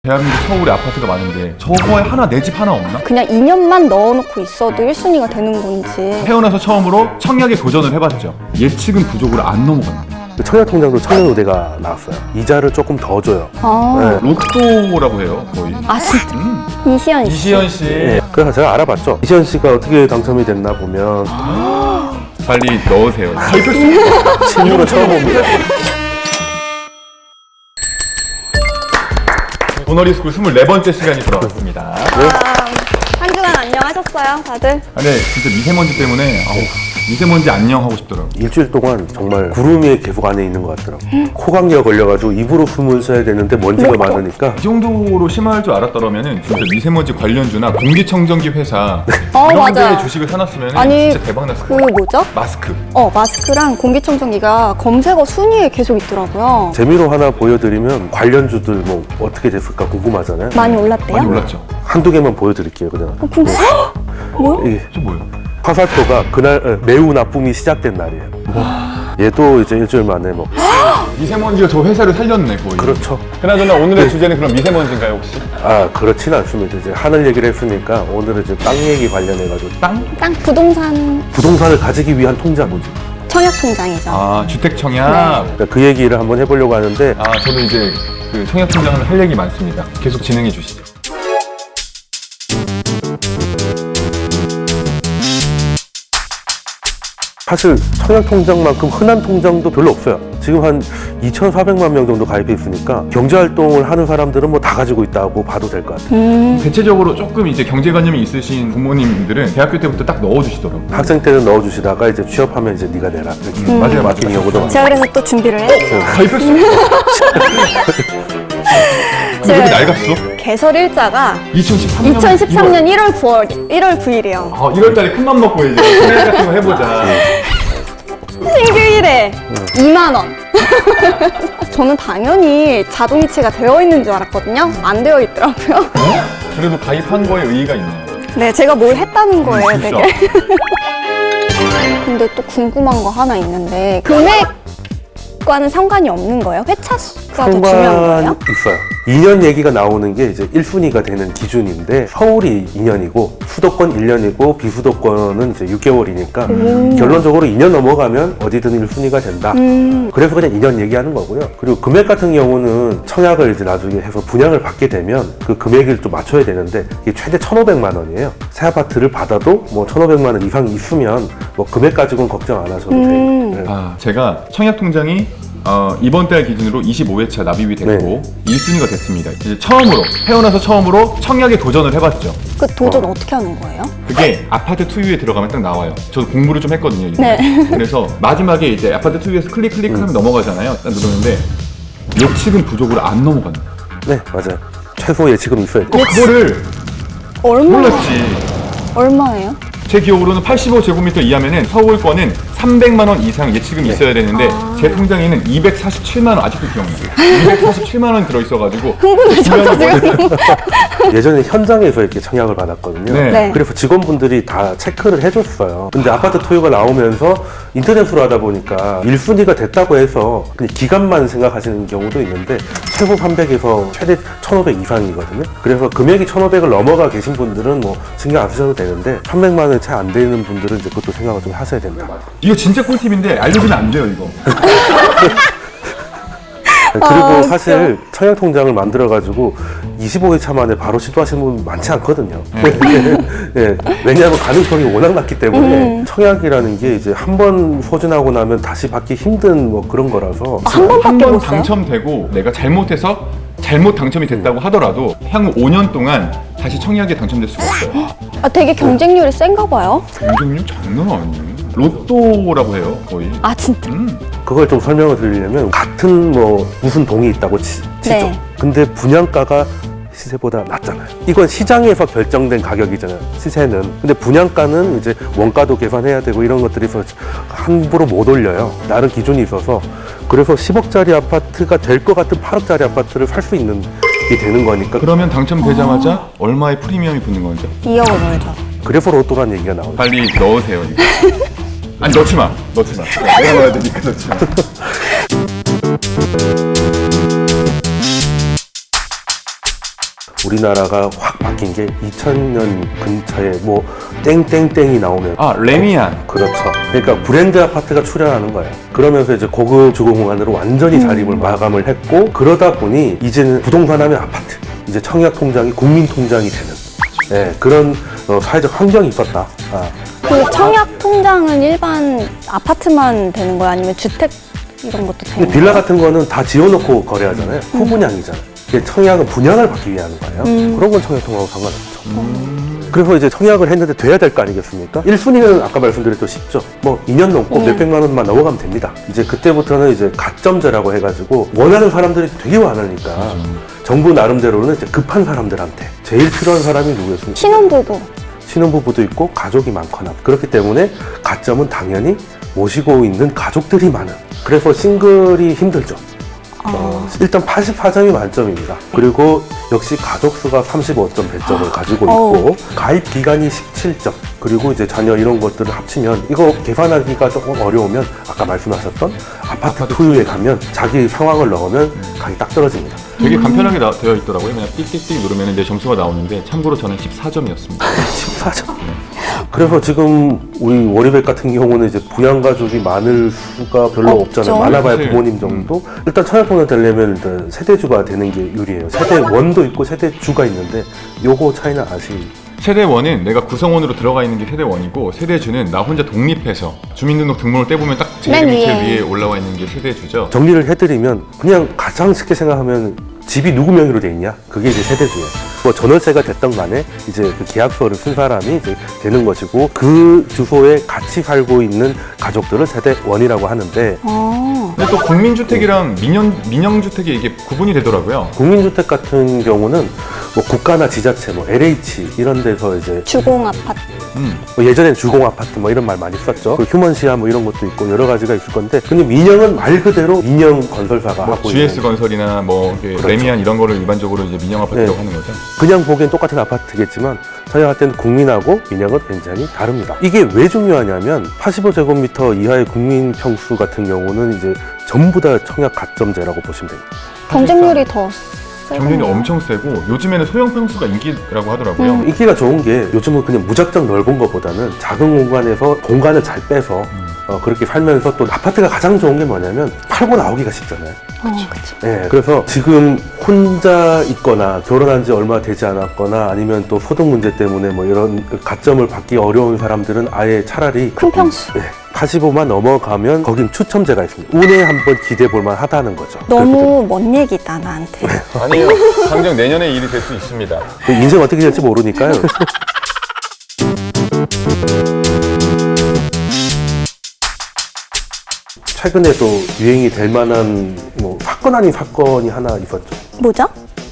대한민국 서울에 아파트가 많은데 저거에 하나 내 집 하나 없나? 그냥 2년만 넣어놓고 있어도 1순위가 되는 건지. 태어나서 처음으로 청약에 도전을 해봤죠. 예측은 부족으로 안 넘어갑니다. 청약통장도 청년우대가 나왔어요. 이자를 조금 더 줘요. 아, 네. 로또라고 해요, 거의. 아 진짜? 이시연 씨. 이시연 씨. 네. 그래서 제가 알아봤죠. 이시연 씨가 어떻게 당첨이 됐나 보면 빨리 넣으세요. 가입할 수 없어. 신유로 처음 봅니다. 보너리스쿨 24번째 시간이 돌아왔습니다. 한 주간 안녕하셨어요, 다들? 아, 네, 진짜 미세먼지 때문에 미세먼지 안녕 하고 싶더라고요. 일주일 동안 정말 구름이 계속 안에 있는 것 같더라고요. 코감기가 걸려가지고 입으로 숨을 쉬어야 되는데 먼지가 많으니까 이 정도로 심할 줄 알았더라면은 진짜 미세먼지 관련주나 공기청정기 회사 어, 이런 데 맞아요. 주식을 사놨으면 아니, 진짜 대박 났을 그 거예요. 뭐죠? 마스크. 마스크랑 공기청정기가 검색어 순위에 계속 있더라고요. 재미로 하나 보여드리면 관련주들 뭐 어떻게 됐을까 궁금하잖아요. 많이 올랐대요? 많이 올랐죠. 한두 개만 보여드릴게요. 그냥 근데 뭐야? 이게 저 뭐예요? 화살표가 그날 매우 나쁨이 시작된 날이에요. 얘도 이제 일주일 만에 뭐 미세먼지가 저 회사를 살렸네 거의. 그렇죠. 그나저나 오늘의 주제는 그럼 미세먼지인가요 혹시? 아 그렇진 않습니다. 이제 하늘 얘기를 했으니까 오늘은 이제 땅 얘기 관련해가지고 땅? 땅 부동산 부동산을 가지기 위한 통장이죠. 청약통장이죠. 아 주택 청약. 그러니까 그 얘기를 한번 해보려고 하는데 아 저도 이제 그 청약 통장을 할 얘기 많습니다. 계속 진행해 주시죠. 사실 청약통장만큼 흔한 통장도 별로 없어요. 지금 한 2,400만 명 정도 가입해 있으니까 경제활동을 하는 사람들은 뭐 다 가지고 있다고 봐도 될 것 같아요. 대체적으로 조금 이제 경제관념이 있으신 부모님들은 대학교 때부터 딱 넣어주시더라고요. 학생 때는 넣어주시다가 이제 취업하면 이제 네가 내라 이렇게 맞아요, 맡기는 경우도 많아요. 제가 그래서 또 준비를 했어요. 가입할 수 없어. 왜 낡았어? 개설 일자가 2013년 2013년 1월 9일이에요. 1월 달에 큰맘 먹고 이제 청약 같은 거 해보자. 신규일에 2만 원. 저는 당연히 자동이체가 되어 있는 줄 알았거든요. 안 되어 있더라고요. 그래도 가입한 거에 의의가 있네요. 네, 제가 뭘 했다는 거예요, 진짜. 되게. 근데 또 궁금한 거 하나 있는데 금액과는 상관이 없는 거예요? 회차 수가 더 중요한 상관 거예요? 있어요. 2년 얘기가 나오는 게 이제 1순위가 되는 기준인데 서울이 2년이고 수도권 1년이고 비수도권은 이제 6개월이니까 결론적으로 2년 넘어가면 어디든 1순위가 된다. 그래서 그냥 2년 얘기하는 거고요. 그리고 금액 같은 경우는 청약을 이제 나중에 해서 분양을 받게 되면 그 금액을 좀 맞춰야 되는데 이게 최대 1,500만 원이에요. 새 아파트를 받아도 뭐 1,500만 원 이상 있으면 뭐 금액 가지고는 걱정 안 하셔도 돼요. 네. 아, 제가 청약 통장이 이번 달 기준으로 25회차 납입이 됐고 1순위가 됐습니다. 이제 처음으로 태어나서 처음으로 청약에 도전을 해봤죠. 그 도전 어떻게 하는 거예요? 그게 아파트 투유에 들어가면 딱 나와요. 저도 공부를 좀 했거든요. 이제. 네. 그래서 마지막에 이제 아파트 투유에서 클릭하면 넘어가잖아요. 딱 누르는데 예측은 부족으로 안 넘어가는 거예요. 네, 맞아요. 최소 예측은 있어야 돼요. 그거를 몰랐지. 얼마예요? 제 기억으로는 85제곱미터 이하면은 서울권은 300만 원 이상 예치금이 있어야 되는데 제 통장에는 247만 원 아직도 기억나요. 247만 원 들어있어가지고 흥분하셨어 지금? 예전에 현장에서 이렇게 청약을 받았거든요. 네. 네. 그래서 직원분들이 다 체크를 해줬어요. 근데 아파트 토요가 나오면서 인터넷으로 하다 보니까 1순위가 됐다고 해서 그냥 기간만 생각하시는 경우도 있는데 최고 300에서 최대 1,500 이상이거든요. 그래서 금액이 1,500을 넘어가 계신 분들은 뭐 신경 안 쓰셔도 되는데 300만 원 채 안 되는 분들은 이제 그것도 생각을 좀 하셔야 된다. 이거 진짜 꿀팁인데 알려주면 안 돼요 이거. 그리고 사실 청약 통장을 만들어 가지고 25회차 만에 바로 시도하시는 분 많지 않거든요. 네, 왜냐하면 가능성이 워낙 낮기 때문에 청약이라는 게 이제 한 번 소진하고 나면 다시 받기 힘든 뭐 그런 거라서 한 번밖에 한 번 못 써요? 당첨되고 내가 잘못해서 잘못 당첨이 됐다고 하더라도 향후 5년 동안 다시 청약에 당첨될 수가 없어요. 아, 되게 경쟁률이 센가 봐요. 경쟁률 장난 아니에요. 로또라고 해요 거의. 아 진짜? 그걸 좀 설명을 드리려면 같은 뭐 무슨 동이 있다고 치죠. 네. 근데 분양가가 시세보다 낮잖아요. 이건 시장에서 결정된 가격이잖아요. 시세는. 근데 분양가는 이제 원가도 계산해야 되고 이런 것들이 있어서 함부로 못 올려요. 나름 기준이 있어서. 그래서 10억짜리 아파트가 될 것 같은 8억짜리 아파트를 살 수 있는 게 되는 거니까. 그러면 당첨되자마자 얼마의 프리미엄이 붙는 거죠? 2억을 벌죠. 그래서 로또라는 얘기가 나오죠. 빨리 넣으세요 이거. 아니 넣지 마. 내가 넣어야 되니까 넣지 마. 우리나라가 확 바뀐 게 2000년 근처에 뭐 땡땡땡이 나오면 아, 레미안. 그렇죠. 그러니까 브랜드 아파트가 출현하는 거예요. 그러면 이제 고급 주거공간으로 완전히 자립을 마감을 했고, 그러다 보니 이제는 부동산 하면 아파트, 이제 청약통장이 국민통장이 되는 그런 사회적 환경이 있었다. 그 청약 통장은 일반 아파트만 되는 거야? 아니면 주택 이런 것도 되는 근데 거야? 빌라 같은 거는 다 지어놓고 거래하잖아요. 후분양이잖아요. 근데 청약은 분양을 받기 위한 거예요. 그런 건 청약통하고 상관없죠. 그래서 이제 청약을 했는데 돼야 될 거 아니겠습니까? 1순위는 아까 말씀드렸던 쉽죠. 뭐 2년 넘고 몇백만 원만 넘어가면 됩니다. 이제 그때부터는 이제 가점제라고 해가지고 원하는 사람들이 되게 많으니까 정부 나름대로는 이제 급한 사람들한테 제일 필요한 사람이 누구였습니까? 신혼부부. 신혼부부도 있고 가족이 많거나 그렇기 때문에 가점은 당연히 모시고 있는 가족들이 많은, 그래서 싱글이 힘들죠. 일단 84점이 만점입니다. 그리고 역시 가족수가 35점 배점을 가지고 있고 가입 기간이 17점, 그리고 이제 자녀 이런 것들을 합치면 이거 계산하기가 조금 어려우면 아까 말씀하셨던 아파트 투유에 가면 자기 상황을 넣으면 가격이 딱 떨어집니다. 되게 간편하게 되어 있더라고요. 그냥 띡띡띡 누르면 이제 점수가 나오는데 참고로 저는 14점이었습니다. 14점. 그래서 지금 우리 워리백 같은 경우는 이제 부양가족이 많을 수가 별로 없죠. 없잖아요. 많아봐야 그치. 부모님 정도. 일단 청약통장 되려면 일단 세대주가 되는 게 유리해요. 세대원도 있고 세대주가 있는데 요거 차이는 세대원은 내가 구성원으로 들어가 있는 게 세대원이고, 세대주는 나 혼자 독립해서 주민등록 등본을 떼보면 딱 제 맨 이름이 제일 위에. 위에 올라와 있는 게 세대주죠. 정리를 해드리면 그냥 가장 쉽게 생각하면 집이 누구 명의로 돼 있냐? 그게 이제 세대주예요. 뭐 전월세가 됐던 간에 이제 그 계약서를 쓴 사람이 이제 되는 것이고, 그 주소에 같이 살고 있는 가족들을 세대원이라고 하는데, 근데 또 국민주택이랑 민영주택이 이게 구분이 되더라고요. 국민주택 같은 경우는 뭐 국가나 지자체, 뭐 LH 이런 데서 이제 주공 아파트. 뭐 예전엔 주공 아파트 뭐 이런 말 많이 썼죠. 그 휴먼시아 뭐 이런 것도 있고 여러 가지가 있을 건데, 근데 민영은 말 그대로 민영 건설사가 뭐 하고 GS 있는, 건설이나 뭐 그렇죠. 레미안 이런 거를 일반적으로 이제 민영 아파트라고 네. 하는 거죠. 그냥 보기엔 똑같은 아파트겠지만 저희가 할 때는 국민하고 민영은 굉장히 다릅니다. 이게 왜 중요하냐면 85제곱미터 이하의 국민 평수 같은 경우는 이제 전부 다 청약 가점제라고 보시면 됩니다. 경쟁률이 더 경쟁이 엄청 세고, 요즘에는 소형 평수가 인기라고 하더라고요. 인기가 좋은 게 요즘은 그냥 무작정 넓은 것보다는 작은 공간에서 공간을 잘 빼서 그렇게 살면서, 또 아파트가 가장 좋은 게 뭐냐면 팔고 나오기가 쉽잖아요. 그렇죠. 네, 그래서 지금 혼자 있거나 결혼한 지 얼마 되지 않았거나 아니면 또 소득 문제 때문에 뭐 이런 가점을 받기 어려운 사람들은 아예 차라리 큰 평수. 85만 넘어가면 거긴 추첨제가 있습니다. 운에 한번 기대해 볼만 하다는 거죠. 너무 먼 얘기다 나한테. 아니요. 당장 내년에 일이 될 수 있습니다. 그래서 인생 어떻게 될지 모르니까요. 최근에 또 유행이 될 만한 뭐 사건 아닌 사건이 하나 있었죠. 뭐죠?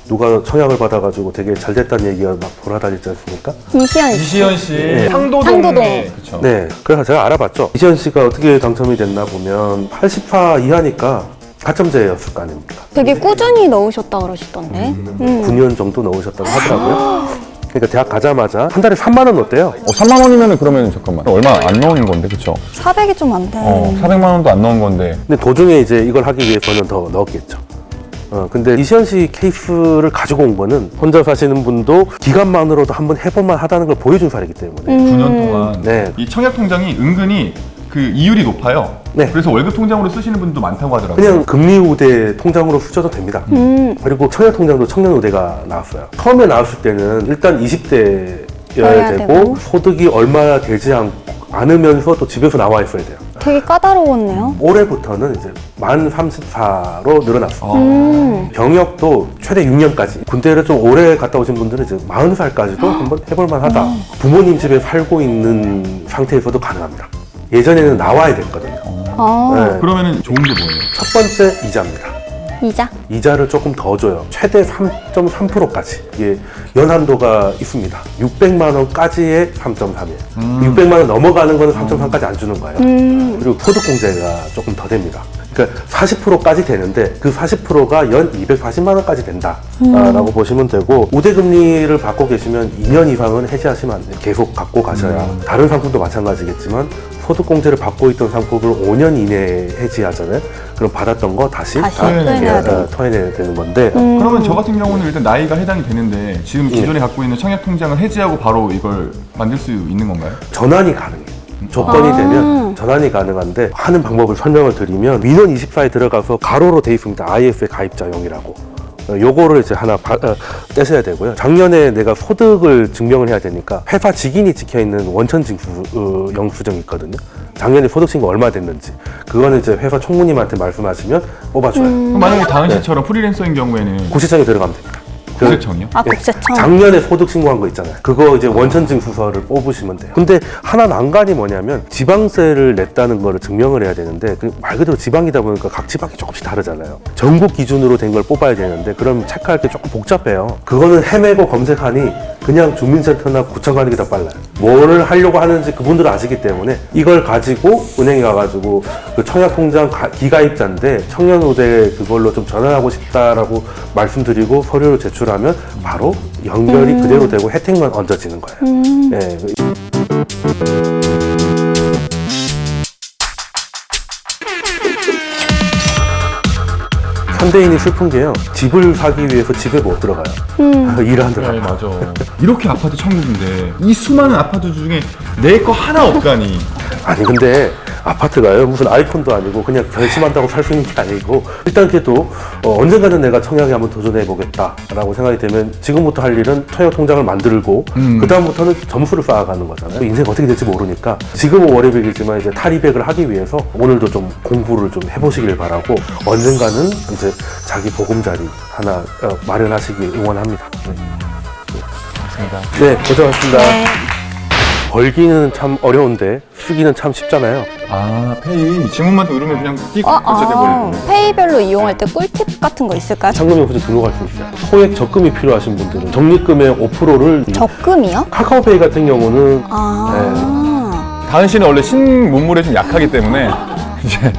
누가 청약을 받아가지고 되게 잘 됐다는 얘기가 막 돌아다녔지 않습니까? 이시연 씨. 이시연 씨 네. 상도동에 상도동. 그쵸. 네, 그래서 제가 알아봤죠. 이시연 씨가 어떻게 당첨이 됐나 보면 80화 이하니까 가점제였을 거 아닙니까? 되게 꾸준히 넣으셨다 그러시던데. 9년 정도 넣으셨다고 하더라고요. 그러니까 대학 가자마자 한 달에 3만 원 넣었대요. 3만 원이면 그러면 잠깐만 얼마 안 넣은 건데, 그쵸? 400이 좀 안 돼. 400만 원도 안 넣은 건데. 근데 도중에 이제 이걸 하기 위해서는 더 넣었겠죠. 근데 이시연 씨 케이스를 가지고 온 거는 혼자 사시는 분도 기간만으로도 한번 해볼만 하다는 걸 보여준 사례이기 때문에. 9년 동안 네. 이 청약 통장이 은근히 그 이율이 높아요. 네. 그래서 월급 통장으로 쓰시는 분도 많다고 하더라고요. 그냥 금리 우대 통장으로 쓰셔도 됩니다. 그리고 청약 통장도 청년 우대가 나왔어요. 처음에 나왔을 때는 일단 20대여야 여야 되고, 되고. 소득이 얼마 되지 않으면서 또 집에서 나와 있어야 돼요. 되게 까다로웠네요. 올해부터는 이제 만 34로 늘어났어요. 병역도 최대 6년까지. 군대를 좀 오래 갔다 오신 분들은 이제 40살까지도 한번 해볼만 하다. 부모님 집에 살고 있는 상태에서도 가능합니다. 예전에는 나와야 됐거든요. 네. 그러면은 좋은 게 뭐예요? 첫 번째 이자입니다. 이자? 이자를 조금 더 줘요. 최대 3.3%까지. 이게 연한도가 있습니다. 600만 원까지의 3.3이에요. 600만 원 넘어가는 거는 3.3까지 안 주는 거예요. 그리고 소득공제가 조금 더 됩니다. 그러니까 40%까지 되는데 그 40%가 연 240만 원까지 된다라고 보시면 되고, 우대금리를 받고 계시면 2년 이상은 해지하시면 안 돼요. 계속 갖고 가셔야. 다른 상품도 마찬가지겠지만 소득공제를 받고 있던 상품을 5년 이내에 해지하잖아요. 그럼 받았던 거 다시 다 토해내야 돼. 토해내야 되는 건데, 그러면 저 같은 경우는 일단 나이가 해당이 되는데 지금 기존에 갖고 있는 청약통장을 해지하고 바로 이걸 만들 수 있는 건가요? 전환이 가능해요. 조건이 되면 전환이 가능한데, 하는 방법을 설명을 드리면 민원 24에 들어가서 가로로 돼 있습니다. IF의 가입자용이라고. 요거를 이제 하나 떼셔야 되고요. 작년에 내가 소득을 증명을 해야 되니까 회사 직인이 찍혀있는 원천징수 영수증이 있거든요. 작년에 소득신고 얼마 됐는지 그거는 이제 회사 총무님한테 말씀하시면 뽑아줘요. 그럼 만약에 다은 씨처럼 프리랜서인 경우에는 고시청에 들어가면 됩니다. 국세청이요? 아, 국세청. 작년에 소득 신고한 거 있잖아요. 그거 이제 원천징수서를 뽑으시면 돼요. 근데 하나 난관이 뭐냐면 지방세를 냈다는 거를 증명을 해야 되는데, 그 말 그대로 지방이다 보니까 각 지방이 조금씩 다르잖아요. 전국 기준으로 된 걸 뽑아야 되는데 그럼 체크할 게 조금 복잡해요. 그거는 헤매고 검색하니 그냥 주민센터나 구청 가는 게 더 빨라요. 뭐를 하려고 하는지 그분들은 아시기 때문에 이걸 가지고 은행에 가가지고 그 청약통장 기가입자인데 청년우대 그걸로 좀 전환하고 싶다라고 말씀드리고 서류를 제출하면 바로 연결이 그대로 되고 혜택만 얹어지는 거예요. 예. 현대인이 슬픈 게요, 집을 사기 위해서 집에 못 들어가요. 일을 하느라. 네, 맞아. 이렇게 아파트 천국인데 이 수많은 아파트 중에 내 거 하나 없다니. 아니 근데 아파트가요 무슨 아이폰도 아니고 그냥 결심한다고 살 수 있는 게 아니고, 일단 그래도 언젠가는 내가 청약에 한번 도전해 보겠다라고 생각이 되면 지금부터 할 일은 청약 통장을 만들고 그 다음부터는 점수를 쌓아가는 거잖아요. 인생 어떻게 될지 모르니까 지금은 월요일이지만 이제 탈200을 하기 위해서 오늘도 좀 공부를 좀 해보시길 바라고, 언젠가는 이제 자기 보금자리 하나 마련하시길 응원합니다. 네, 고생하셨습니다. 네. 벌기는 참 어려운데 쓰기는 참 쉽잖아요. 아, 페이. 지문만 누르면 그냥 띡 결제돼버리고. 페이별로 이용할 때 꿀팁 같은 거 있을까요? 상금용소에 등록할 수 있어요. 소액 적금이 필요하신 분들은 적립금의 5%를 적금이요? 카카오페이 같은 경우는 아. 다은 씨는 원래 신문물에 좀 약하기 때문에 이제